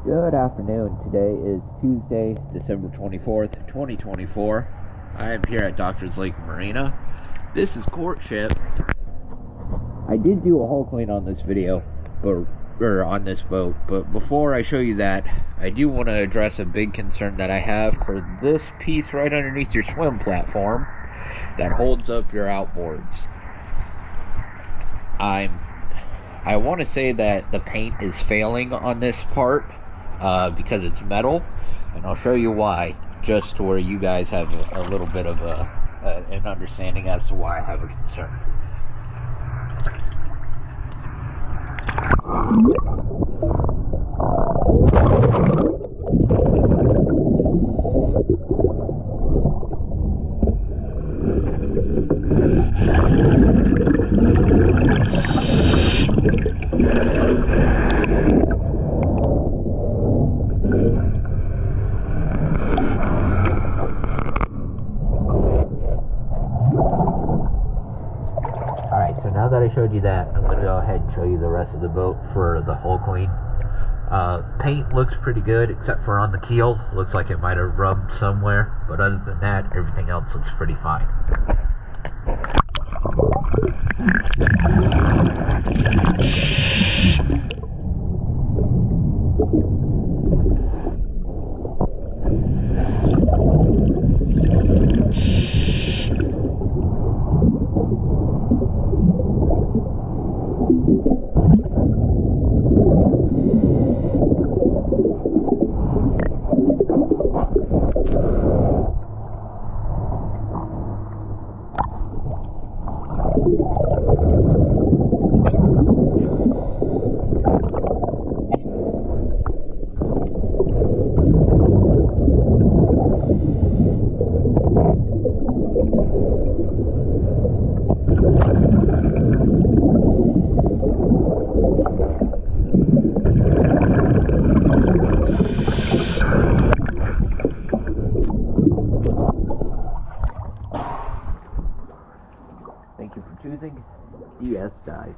Good afternoon. Today is Tuesday, December 24th, 2024. I am here at Doctor's Lake Marina. This is Courtship. I did do a hull clean on this video, or on this boat, but before I show you that, I do want to address a big concern that I have for this piece right underneath your swim platform that holds up your outboards. I want to say that the paint is failing on this part because it's metal, and I'll show you why, just to where you guys have a little bit of an understanding as to why I have a concern. So now that I showed you that, I'm going to go ahead and show you the rest of the boat for the hull clean. Paint looks pretty good, except for on the keel. Looks like it might have rubbed somewhere, but other than that, everything else looks pretty fine. Thank you for choosing DS Dive.